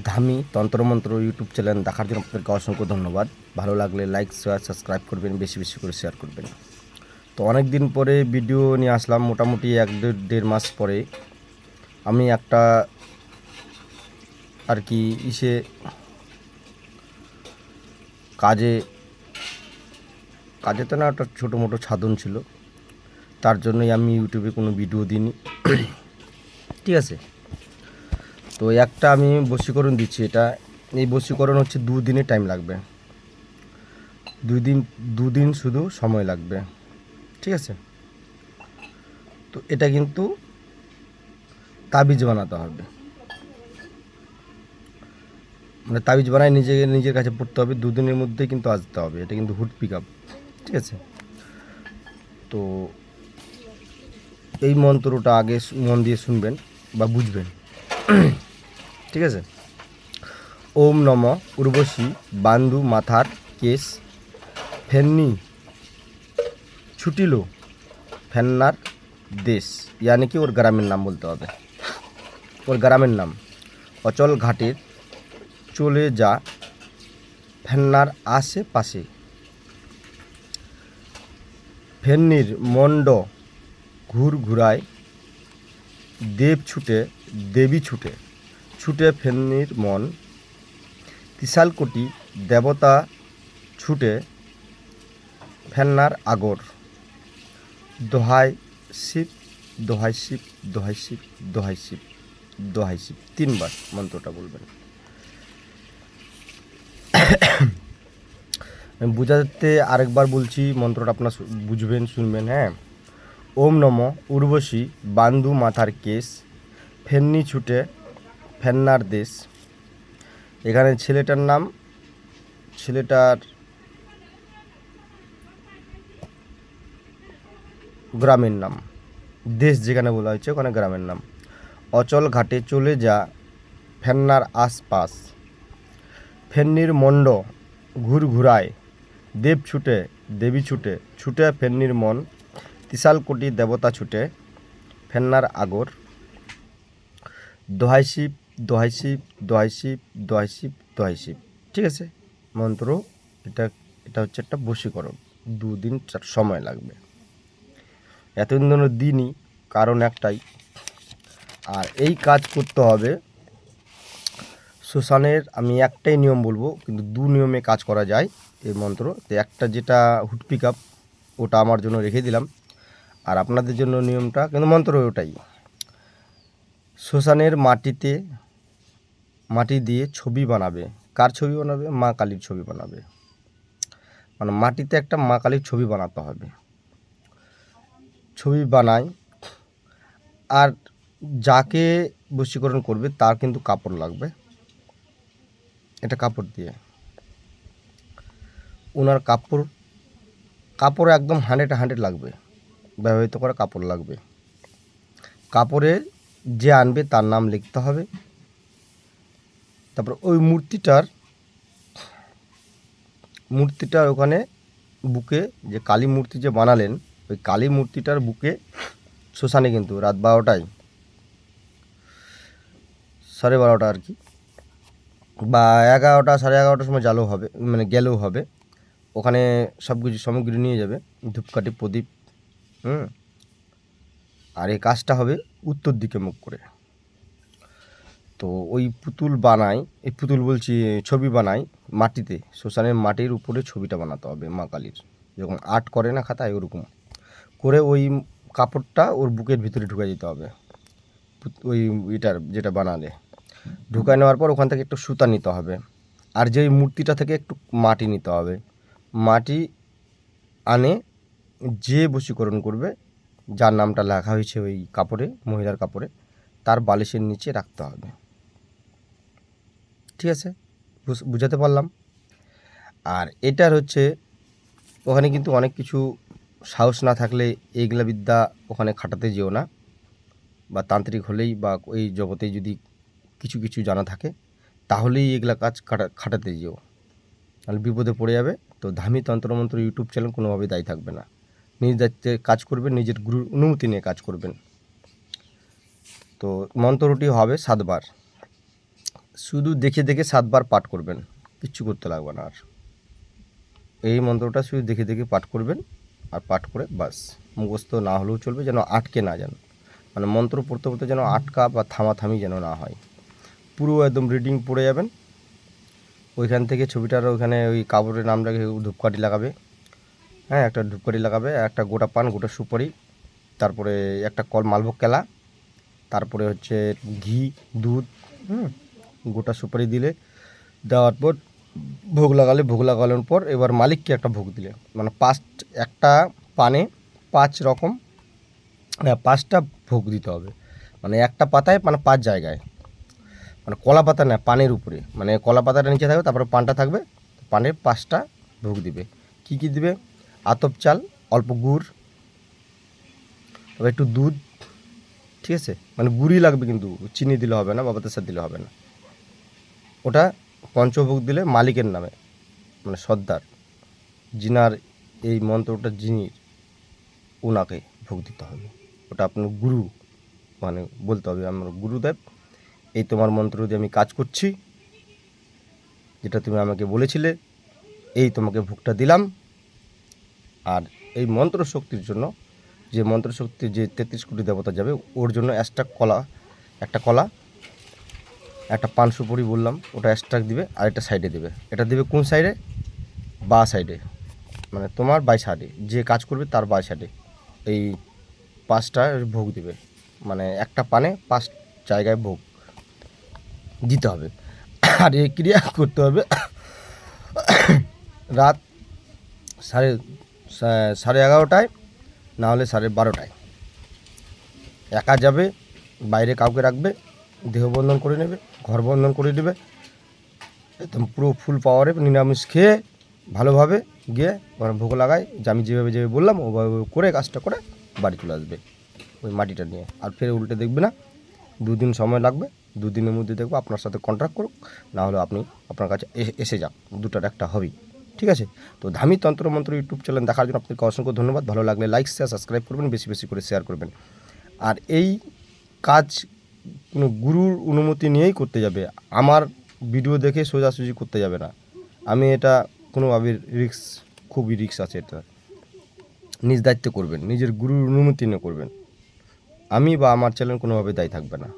ধামি তন্ত্রমন্ত্র YouTube channel দেখার জন্য আপনাদেরকে অসংখ্য ধন্যবাদ। ভালো লাগলে লাইক শেয়ার সাবস্ক্রাইব করবেন, বেশি বেশি করে শেয়ার করবেন। তো অনেক দিন পরে ভিডিও নিয়ে আসলাম, মোটামুটি এক দেড় মাস পরে। আমি একটা আর কি কাজে তো না, একটা ছোটো মোটো সাধন ছিল, তার জন্যই আমি ইউটিউবে কোনো ভিডিও দিইনি। ঠিক আছে, তো একটা আমি বশীকরণ দিচ্ছি। এই বশীকরণ হচ্ছে 2 দিনের টাইম লাগবে, 2 দিন শুধু সময় লাগবে। ঠিক আছে, তো এটা কিন্তু তাবিজ বানাতে হবে, মানে তাবিজ বানায় নিজের কাছে পড়তে হবে, 2 দিনের মধ্যে কিন্তু আসতে হবে। এটা কিন্তু হুড পিক আপ। ঠিক আছে, তো এই মন্ত্রটা আগে মন দিয়ে শুনবেন বা বুঝবেন। ঠিক আছে, ওম নম উর্বশী বান্ধু মাথার কেশ ফেন্নি ছুটিল ফেন্নার দেশ, ইয়ানি কি ওর গ্রামের নাম বলতে হবে। ওর গ্রামের নাম অচল ঘাটের চলে যা ফেন্নার আশেপাশে, ফেন্নির মণ্ড ঘুরায় দেবী ছুটে ছুটে ফেন্নির মন, ত্রিশালকোটি দেবতা ছুটে ফেন্নার আগর, দোহাই শিব দোহাই শিব দোহাই শিব দোহাই শিব দোহাই শিব, 3বার মন্ত্রটা বলবেন। আমি বোঝাতে আরেকবার বলছি, মন্ত্রটা আপনার বুঝবেন, শুনবেন। হ্যাঁ, ওম নম উর্বশী বান্ধু মাথার কেশ ফেন্নি ছুটে ফেন্নার দেশ। এখানে ছেলেটার গ্রামের নাম, দেশ যেখানে বলা হয়েছে ওখানে গ্রামের নাম। অচল ঘাটে চলে যা ফেন্নার আশপাশ, ফেন্নির মণ্ড ঘুরায় দেবী ছুটে ছুটে ফেন্নির মন, ত্রিশালকোটি দেবতা ছুটে ফেন্নার আগর, দোহাই শিব দোহাই শিব দোহাই শিব দোহাই শিব দোহাই শিব। ঠিক আছে, মন্ত্র এটা হচ্ছে একটা বশীকরণ। 2 দিন সময় লাগবে, এতদিন দিনই কারণ একটাই। আর এই কাজ করতে হবে শ্মশানের। আমি একটাই নিয়ম বলবো, কিন্তু 2 নিয়মে কাজ করা যায় এই মন্ত্র। তো একটা যেটা হুড পিক আপ, ওটা আমার জন্য রেখে দিলাম। আর আপনাদের জন্য নিয়মটা কিন্তু মন্ত্র ওটাই। শ্মশানের মাটি দিয়ে ছবি বানাবে। কার ছবি বানাবে? মা কালীর ছবি বানাবে। মানে মাটিতে একটা মা কালীর ছবি বানাতে হবে। ছবি বানায়, আর যাকে বশীকরণ করবে তার কিন্তু কাপড় লাগবে। এটা কাপড় দিয়ে ওনার কাপড় একদম 100 লাগবে, ব্যবহৃত করা কাপড় লাগবে। কাপড়ে যে আনবে তার নাম লিখতে হবে। তারপর ওই মূর্তিটার ওখানে বুকে, যে কালী মূর্তি যে বানালেন, ওই কালী মূর্তিটার বুকে শ্মশানে কিন্তু রাত 12টায়, 12:30 আর কি, বা 11টা 11:30 সময় গেলেও হবে। ওখানে সব কিছু সামগ্রী নিয়ে যাবে, ধূপকাঠি প্রদীপ। আর এই কাজটা হবে উত্তর দিকে মুখ করে। তো ওই ছবি বানাই মাটিতে, শ্মশানের মাটির উপরে ছবিটা বানাতে হবে মা কালীর, যখন আর্ট করে না খাতায়, ওরকম করে ওই কাপড়টা ওর বুকের ভিতরে ঢুকে দিতে হবে। ওই যেটা বানালে ঢুকায় নেওয়ার পর ওখান থেকে একটু সুতা নিতে হবে, আর যেই মূর্তিটা থেকে একটু মাটি নিতে হবে। মাটি আনে যে বশীকরণ করবে, যার নামটা লেখা হয়েছে ওই কাপড়ে, মহিলার কাপড়ে, তার বালিশের নিচে রাখতে হবে। ঠিক আছে, বুঝাতে পারলাম? আর এটার হচ্ছে ওখানে কিন্তু অনেক কিছু, সাহস না থাকলে এইগুলা বিদ্যা ওখানে খাটাতে যেও না, বা তান্ত্রিক হলেই বা ওই জগতে যদি কিছু জানা থাকে তাহলেই এগুলা কাজ খাটাতে যেও, তাহলে বিপদে পড়ে যাবে। তো ধামি তন্ত্রমন্ত্র ইউটিউব চ্যানেল কোনোভাবেই দায়ী থাকবে না। নিজ দায়িত্বে কাজ করবেন, নিজের গুরুর অনুমতি নিয়ে কাজ করবেন। তো মন্ত্রটি হবে 7 বার। শুধু দেখে দেখে 7 বার পাঠ করবেন, কিচ্ছু করতে লাগবে না আর। এই মন্ত্রটা শুধু দেখে দেখে পাঠ করবেন, আর পাঠ করে বাস, মুখস্থ না হলেও চলবে, যেন আটকে না যান। মানে মন্ত্র পড়তে পড়তে যেন আটকা বা থামাথামি যেন না হয়। পুরো একদম রিডিং পড়ে যাবেন। ওইখান থেকে ছবিটার ওইখানে ওই কাপড়ের নামটাকে ধূপকাঠি লাগাবে, হ্যাঁ একটা ধূপকাঠি লাগাবে, একটা গোটা পান, গোটা সুপারি, তারপরে একটা কল মালভোগ কেলা, তারপরে হচ্ছে ঘি, দুধ, গোটা সুপারি দিলে, দেওয়ার পর ভোগ লাগানোর পর এবার মালিককে একটা ভোগ দিলে, মানে একটা পানে 5 রকম, 5টা ভোগ দিতে হবে। মানে একটা পাতায় মানে 5 জায়গায়, মানে কলা পাতা না, পানের উপরে, মানে কলা পাতাটা নিচে থাকবে, তারপরে পানটা থাকবে, পানের 5টা ভোগ দিবে। কি কি দিবে? আতপ চাল, অল্প গুড়, তবে একটু দুধ, ঠিক আছে, মানে গুড়ই লাগবে, কিন্তু চিনি দিলে হবে না বা বাতাসা দিলে হবে না। ওটা পঞ্চভোগ দিলে মালিকের নামে, মানে সর্দার যিনার এই মন্ত্রটা, যিনি, ওনাকে ভোগ দিতে হবে। ওটা আপনার গুরু, মানে বলতে হবে আমার গুরুদেব, এই তোমার মন্ত্র দিয়ে আমি কাজ করছি, যেটা তুমি আমাকে বলেছিলে, এই তোমাকে ভোগটা দিলাম। আর এই মন্ত্র শক্তির জন্য, যে মন্ত্র শক্তির যে 33 কোটি দেবতা যাবে, ওর জন্য একটা কলা, একটা পান সুপারি বললাম, ওটা এক্সট্রা দিবে, আর একটা সাইডে দিবে। এটা দিবে কোন সাইডে? বা সাইডে, মানে তোমার বাই সাইডে, যে কাজ করবে তার বাই সাইডে এই 5টা ভোগ দিবে। মানে একটা পানে 5 জায়গায় ভোগ দিতে হবে। আর এই ক্রিয়া করতে হবে রাত 11:30, না হলে 12:30। একা যাবে, বাইরে কাউকে রাখবে, দেহবন্ধন করে নেবে, ঘর বন্ধন করে নেবে, একদম পুরো ফুল পাওয়ারে নিরামিষ খেয়ে ভালোভাবে গিয়ে ওখানে ভোগ লাগায়, যে আমি যেভাবে বললাম ওভাবে করে কাজটা করে বাড়ি চলে আসবে ওই মাটিটা নিয়ে। আর ফের উল্টে দেখবে না, 2 দিন সময় লাগবে, 2 দিনের মধ্যে দেখবো আপনার সাথে কন্ট্রাক্ট করুক, না হলে আপনি আপনার কাছে এসে যান, দুটার একটা হবেই। ঠিক আছে? তো ধামি তন্ত্রমন্ত্র ইউটিউব চ্যানেল দেখার জন্য আপনাকে অসংখ্য ধন্যবাদ। ভালো লাগলে লাইক, শেয়ার, সাবস্ক্রাইব করবেন, বেশি বেশি করে শেয়ার করবেন। আর এই কাজ কোনো গুরুর অনুমতি নিয়েই করতে যাবে, আমার ভিডিও দেখে সোজাসুজি করতে যাবে না। আমি এটা কোনোভাবে খুবই রিস্ক আছে, এটা নিজ দায়িত্বে করবেন, নিজের গুরুর অনুমতি নিয়ে করবেন। আমি বা আমার চ্যানেল কোনোভাবে দায়ী থাকবে না।